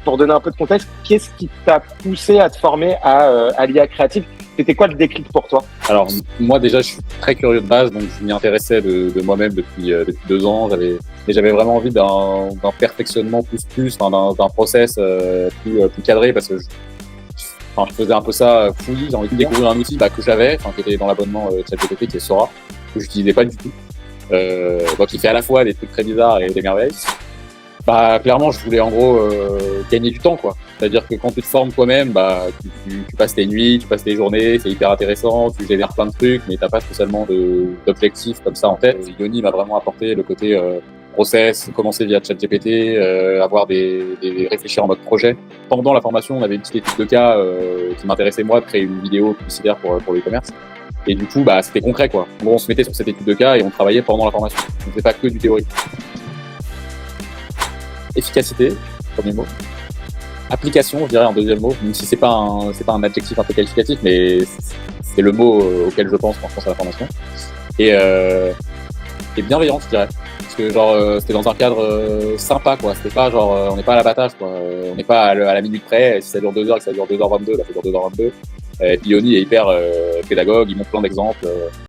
pour donner un peu de contexte, qu'est-ce qui t'a poussé à te former à l'IA créative? C'était quoi le déclic pour toi? Alors, moi, déjà, je suis très curieux de base, donc je m'y intéressais de moi-même depuis 2 ans. J'avais vraiment envie d'un perfectionnement d'un process plus cadré, parce que je faisais un peu ça fouillis. J'ai envie de découvrir un outil que j'avais, qui était dans l'abonnement ChatGPT, qui est Sora, que j'utilisais pas du tout. Donc, il fait à la fois des trucs très bizarres et des merveilles. Clairement, je voulais en gros gagner du temps, quoi. C'est-à-dire que quand tu te formes toi-même, tu passes tes nuits, tu passes tes journées, c'est hyper intéressant, tu génères plein de trucs, mais t'as pas spécialement d'objectifs comme ça en tête. Yoni m'a vraiment apporté le côté process, commencer via ChatGPT, réfléchir en mode projet. Pendant la formation, on avait une petite étude de cas qui m'intéressait moi, de créer une vidéo publicitaire pour l'e-commerce. Et du coup, c'était concret, quoi. En gros, on se mettait sur cette étude de cas et on travaillait pendant la formation. On faisait pas que du théorique. Efficacité, premier mot. Application, je dirais en deuxième mot, même si c'est pas un adjectif un peu qualificatif, mais c'est le mot auquel je pense quand je pense à la formation. Et bienveillance, je dirais. Parce que c'était dans un cadre sympa, quoi. C'était pas on n'est pas à l'abattage, quoi. On n'est pas à la minute près. Si ça dure 2 heures et que ça dure 2h22, ça dure 2h22. Et puis Yoni est hyper pédagogue, il montre plein d'exemples.